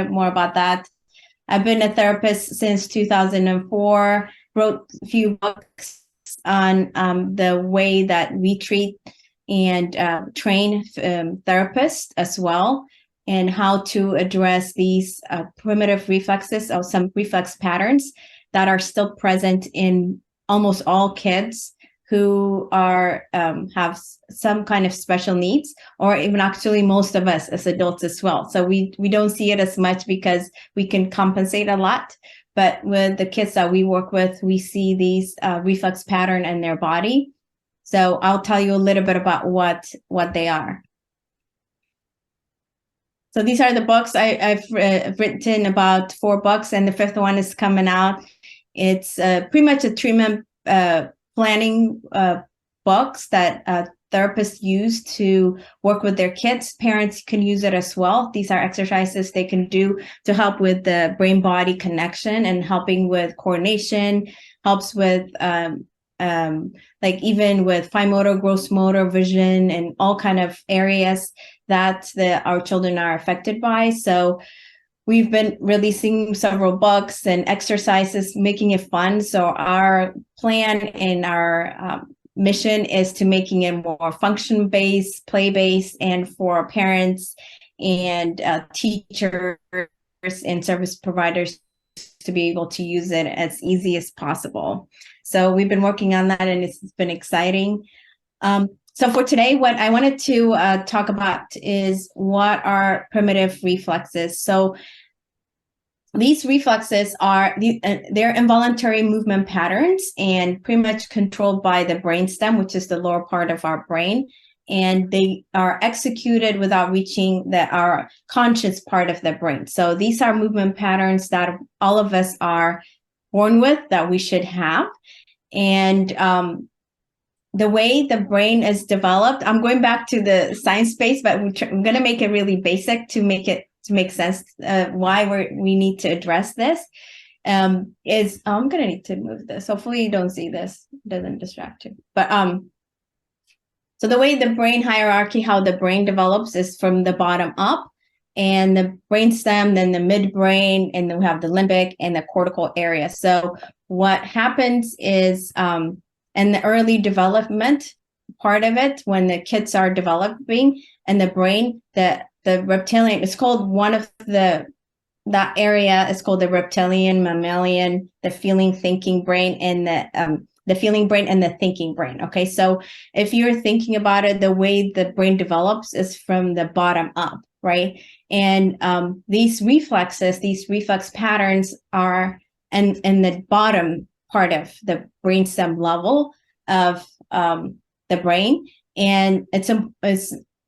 bit more about that. I've been a therapist since 2004, wrote a few books on the way that we treat and train therapists as well, and how to address these primitive reflexes or some reflex patterns that are still present in almost all kids who are have some kind of special needs, or even actually most of us as adults as well. So we don't see it as much because we can compensate a lot. But with the kids that we work with, we see these reflex pattern in their body. So I'll tell you a little bit about what they are. So these are the books. I've written about 4 books, and the 5th one is coming out. It's pretty much a treatment planning books that therapists use to work with their kids. Parents can use it as well. These are exercises they can do to help with the brain-body connection and helping with coordination, helps with like even with fine motor, gross motor, vision, and all kind of areas that our children are affected by. So we've been releasing several books and exercises, making it fun. So our plan and our mission is to making it more function-based, play-based, and for parents and teachers and service providers to be able to use it as easy as possible. So we've been working on that, and it's been exciting. So for today, what I wanted to talk about is what are primitive reflexes. So these reflexes are they're involuntary movement patterns and pretty much controlled by the brainstem, which is the lower part of our brain. And they are executed without reaching our conscious part of the brain. So these are movement patterns that all of us are born with, that we should have. And the way the brain is developed, I'm going back to the science space, but I'm going to make it really basic to make sense why we need to address this. I'm going to need to move this. Hopefully you don't see this. It doesn't distract you. But so the way the brain hierarchy, how the brain develops is from the bottom up, and the brainstem, then the midbrain, and then we have the limbic and the cortical area. So what happens is in the early development part of it, when the kids are developing, and the brain, the reptilian, it's called that area is called the reptilian, mammalian, the feeling, thinking brain, and the feeling brain and the thinking brain. Okay, so if you're thinking about it, the way the brain develops is from the bottom up, right? And these reflex patterns are in the bottom part of the brainstem level of the brain, and it's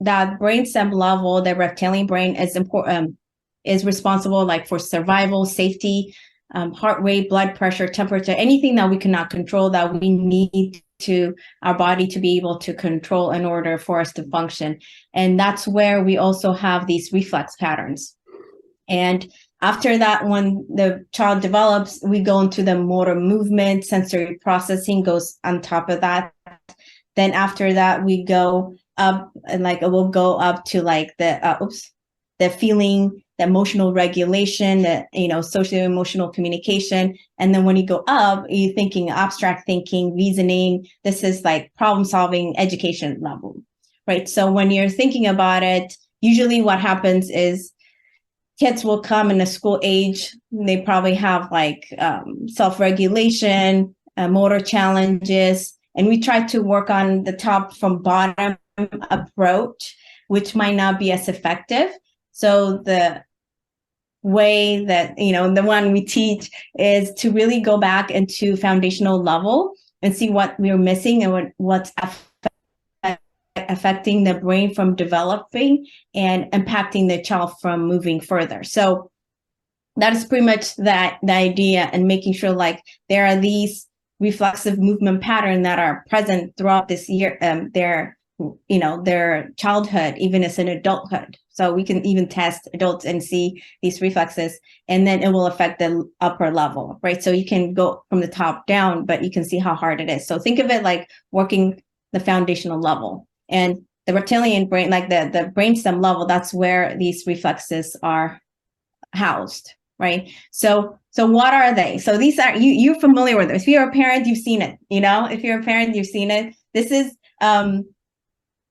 that brainstem level, the reptilian brain is important, is responsible like for survival, safety, heart rate, blood pressure, temperature, anything that we cannot control that we need our body to be able to control in order for us to function. And that's where we also have these reflex patterns. And after that, when the child develops, we go into the motor movement, sensory processing goes on top of that. Then after that, we go up, and like it will go up to like the feeling, the emotional regulation, the socio-emotional communication. And then when you go up, you're thinking abstract thinking, reasoning. This is like problem solving, education level, right? So when you're thinking about it, usually what happens is kids will come in the school age. They probably have like self-regulation, motor challenges, and we try to work on the top from bottom approach, which might not be as effective. So the way that, the one we teach is to really go back into foundational level and see what we're missing and what's affecting the brain from developing and impacting the child from moving further. So that is pretty much the idea, and making sure like there are these reflexive movement patterns that are present throughout this year, their childhood, even as an adulthood. So we can even test adults and see these reflexes, and then it will affect the upper level, right? So you can go from the top down, but you can see how hard it is. So think of it like working the foundational level. And the reptilian brain, like the brainstem level, that's where these reflexes are housed, right? So what are they? So these are, you're familiar with them. If you're a parent, you've seen it. If you're a parent, you've seen it. This is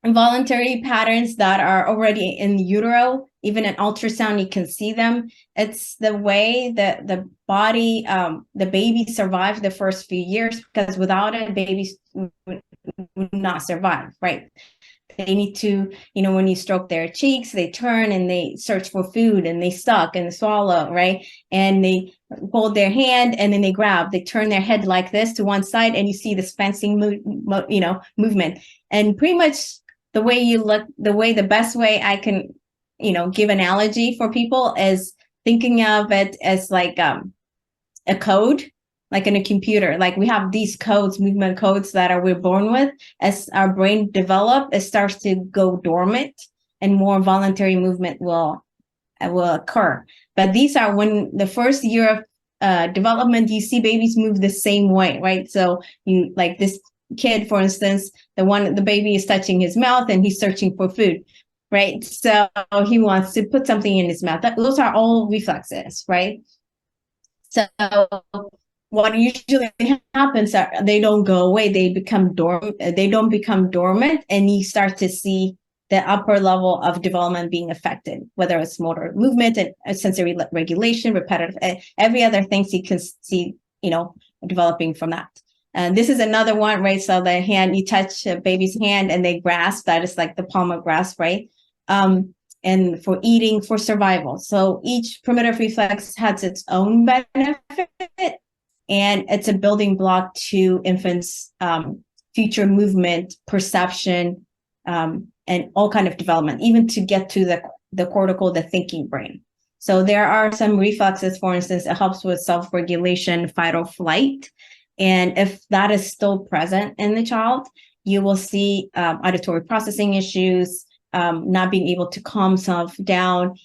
involuntary patterns that are already in utero. Even in ultrasound, you can see them. It's the way that the body, the baby survives the first few years, because without it, babies would not survive, right? They need to, when you stroke their cheeks, they turn and they search for food, and they suck and swallow, right? And they hold their hand and then they grab, they turn their head like this to one side, and you see this fencing movement. And pretty much the way you look, the best way I can, give analogy for people is thinking of it as like a code, like in a computer. Like we have these codes, movement codes that we're born with. As our brain develops, it starts to go dormant, and more voluntary movement will occur. But these are when the first year of development, you see babies move the same way, right? So you, like this kid, for instance, the baby is touching his mouth and he's searching for food, right? So he wants to put something in his mouth. Those are all reflexes, right? So what usually happens are they don't go away. They become dormant. They don't become dormant, and you start to see the upper level of development being affected, whether it's motor movement and sensory regulation, repetitive, every other things you can see, developing from that. And this is another one, right? So the hand, you touch a baby's hand and they grasp, that is like the palm of grasp, right? And for eating, for survival. So each primitive reflex has its own benefit, and it's a building block to infants' future movement, perception, and all kind of development, even to get to the cortical, the thinking brain. So there are some reflexes, for instance, it helps with self-regulation, fight or flight. And if that is still present in the child, you will see auditory processing issues, not being able to calm self down.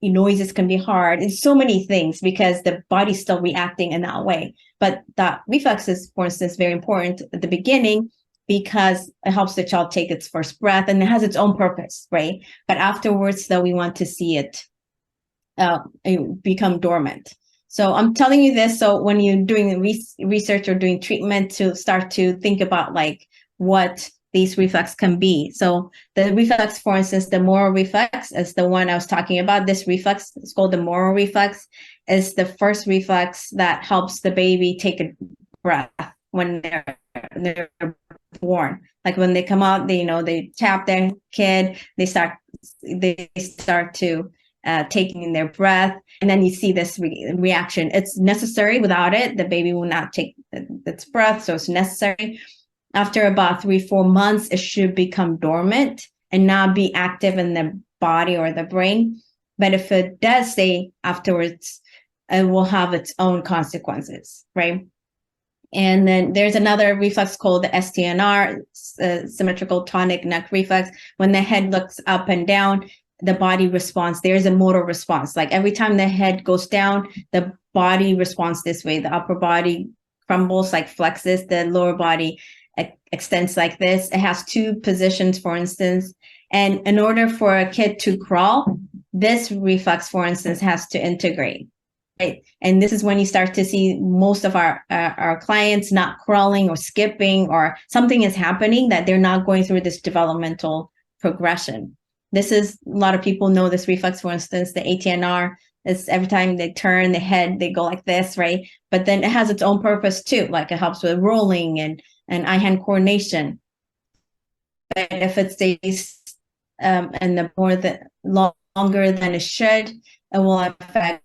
Noises can be hard. It's so many things because the body's still reacting in that way. But that reflex is, for instance, very important at the beginning because it helps the child take its first breath, and it has its own purpose, right? But afterwards, though, we want to see it become dormant. So I'm telling you this so when you're doing research or doing treatment, to start to think about like what these reflex can be. So the reflex, for instance, the moral reflex is the one I was talking about. This reflex is called the moral reflex. Is the first reflex that helps the baby take a breath when they're born. Like when they come out, they tap their kid, they start to taking in their breath, and then you see this reaction. It's necessary. Without it, the baby will not take its breath, so it's necessary. After about 3-4 months, it should become dormant and not be active in the body or the brain. But if it does stay afterwards, it will have its own consequences, right? And then there's another reflex called the STNR, symmetrical tonic neck reflex. When the head looks up and down, the body responds. There's a motor response. Like every time the head goes down, the body responds this way. The upper body crumbles, like flexes. The lower body extends like this. It has two positions, for instance. And in order for a kid to crawl, this reflex, for instance, has to integrate. Right. And this is when you start to see most of our clients not crawling or skipping, or something is happening that they're not going through this developmental progression. This is, a lot of people know this reflex, for instance, the ATNR is every time they turn the head, they go like this, right? But then it has its own purpose too, like it helps with rolling and eye-hand coordination. But if it stays and the more longer than it should, it will affect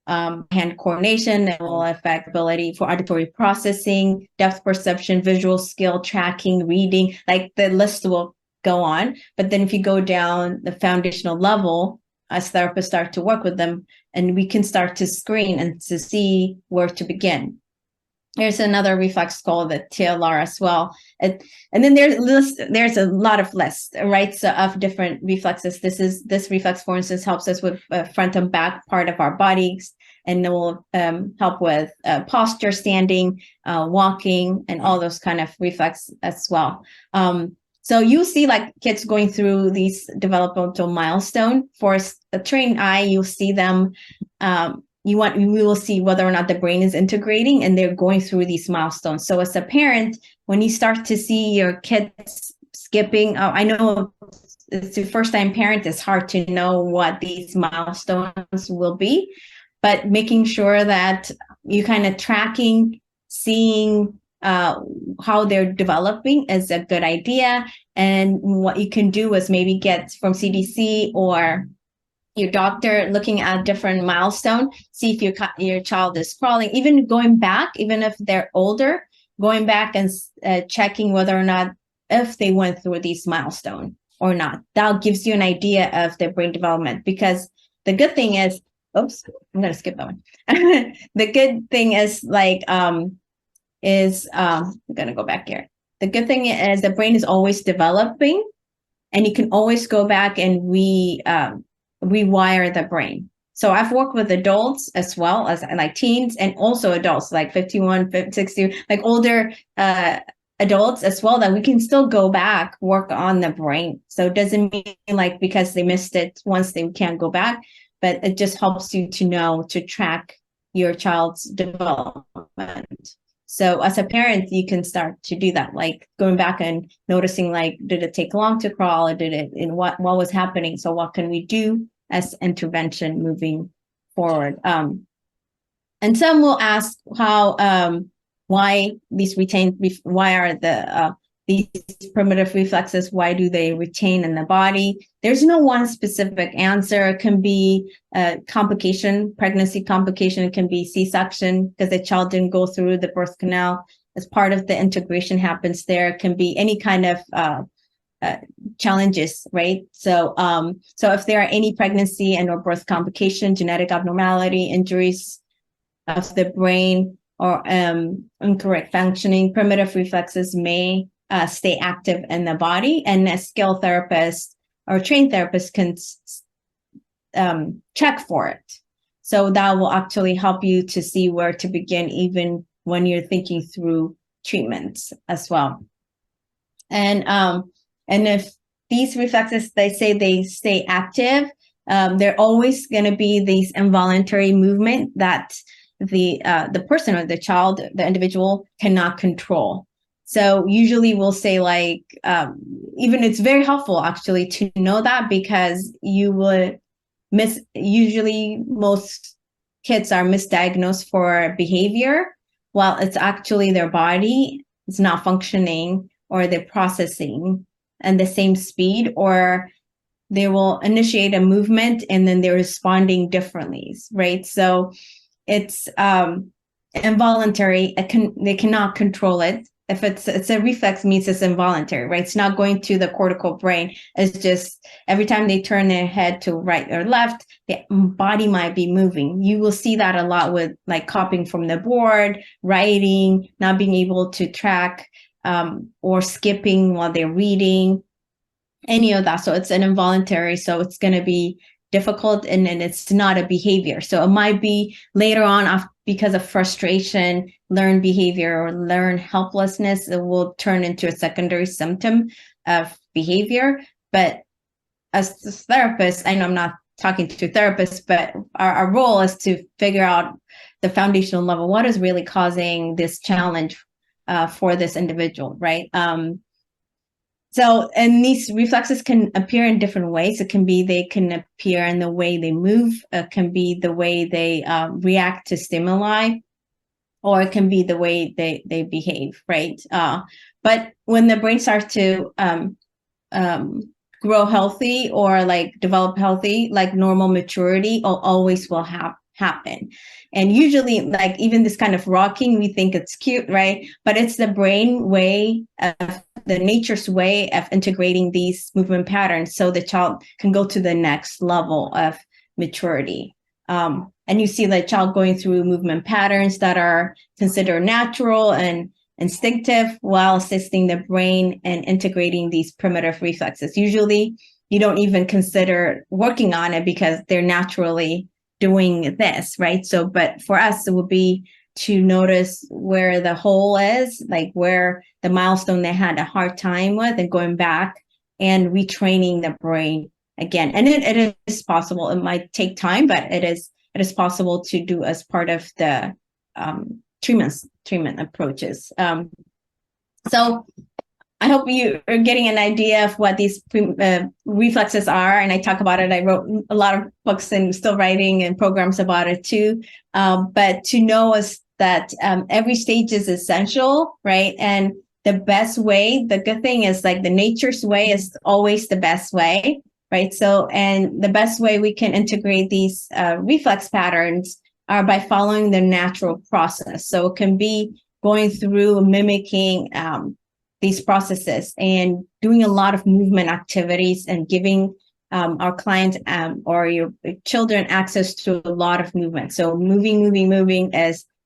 hand coordination. It will affect ability for auditory processing, depth perception, visual skill, tracking, reading, like the list will go on. But then if you go down the foundational level, as therapists start to work with them, and we can start to screen and to see where to begin. There's another reflex called the TLR as well. And then there's a lot of lists, right? So of different reflexes. This reflex, for instance, helps us with front and back part of our bodies, and it will help with posture, standing, walking, and all those kind of reflex as well. So you see like kids going through these developmental milestone. For a trained eye, you'll see them. We will see whether or not the brain is integrating and they're going through these milestones. So as a parent, when you start to see your kids skipping, I know it's your first time parent, it's hard to know what these milestones will be, but making sure that you kind of tracking, seeing how they're developing is a good idea. And what you can do is maybe get from CDC or your doctor looking at different milestone, see if your child is crawling, even going back, even if they're older, going back and checking whether or not if they went through these milestone or not. That gives you an idea of their brain development, because the good thing is, oops, I'm going to skip that one. The good thing is like, I'm going to go back here. The good thing is the brain is always developing, and you can always go back and rewire the brain. So I've worked with adults as well as like teens, and also adults like 51, 60, like older adults as well, that we can still go back, work on the brain. So it doesn't mean like because they missed it once they can't go back, but it just helps you to know to track your child's development. So as a parent, you can start to do that, like going back and noticing, like, did it take long to crawl, or did it, in what was happening? So what can we do as intervention moving forward? And some will ask why these primitive reflexes, why do they retain in the body? There's no one specific answer. It can be complication, pregnancy complication. It can be C-section because the child didn't go through the birth canal. As part of the integration happens there. It can be any kind of challenges, right? So if there are any pregnancy and or birth complication, genetic abnormality, injuries of the brain, or incorrect functioning, primitive reflexes may stay active in the body, and a skilled therapist or trained therapist can check for it. So that will actually help you to see where to begin, even when you're thinking through treatments as well. And if these reflexes, they say they stay active, they're always going to be these involuntary movement that the person or the child, the individual, cannot control. So usually we'll say like, even it's very helpful actually to know that, because you would usually most kids are misdiagnosed for behavior, while it's actually their body is not functioning, or they're processing at the same speed, or they will initiate a movement and then they're responding differently, right? So it's involuntary. They cannot control it. If it's a reflex, means it's involuntary, right? It's not going to the cortical brain. It's just every time they turn their head to right or left, the body might be moving. You will see that a lot with like copying from the board, writing, not being able to track, or skipping while they're reading, any of that. So it's an involuntary, so it's going to be difficult, and then it's not a behavior. So it might be later on, because of frustration, learned behavior, or learned helplessness, it will turn into a secondary symptom of behavior. But as a therapist, I know I'm not talking to therapists, but our role is to figure out the foundational level, what is really causing this challenge for this individual, right? So, and these reflexes can appear in different ways. It can be, they can appear in the way they move. It can be the way they react to stimuli, or it can be the way they behave, right? But when the brain starts to grow healthy, or like develop healthy, like normal maturity always will happen. And usually, like even this kind of rocking, we think it's cute, right? But it's the brain way of the nature's way of integrating these movement patterns, so the child can go to the next level of maturity. And you see the child going through movement patterns that are considered natural and instinctive, while assisting the brain and integrating these primitive reflexes. Usually, you don't even consider working on it because they're naturally doing this, right? So, but for us, it would be to notice where the hole is, like where the milestone they had a hard time with, and going back and retraining the brain again. And it is possible. It might take time, but it is possible to do as part of the treatment approaches. So I hope you are getting an idea of what these reflexes are. And I talk about it. I wrote a lot of books and still writing and programs about it too. But to know is that every stage is essential, right? And the best way, the good thing is like the nature's way is always the best way, right? So, and the best way we can integrate these reflex patterns are by following the natural process. So it can be going through mimicking these processes and doing a lot of movement activities and giving our clients or your children access to a lot of movement. So moving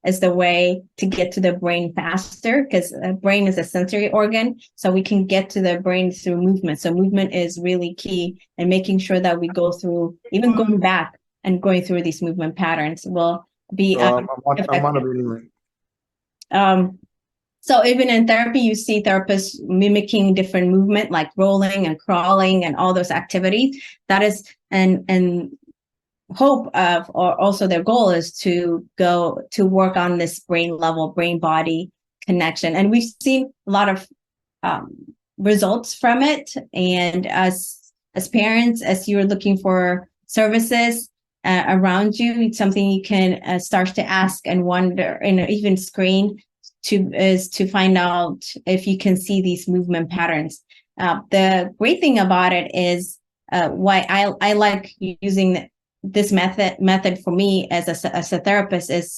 is the way to get to the brain faster, because the brain is a sensory organ. So we can get to the brain through movement. So movement is really key, and making sure that we go through, even going back and going through these movement patterns will be I'm monitoring. So even in therapy, you see therapists mimicking different movement, like rolling and crawling and all those activities. That is, and hope of, or also their goal is to go to work on this brain level, brain body connection. And we've seen a lot of results from it. And as parents, as you're looking for services around you, it's something you can start to ask and wonder, and even screen to find out if you can see these movement patterns. The great thing about it is why I like using this method for me as a therapist is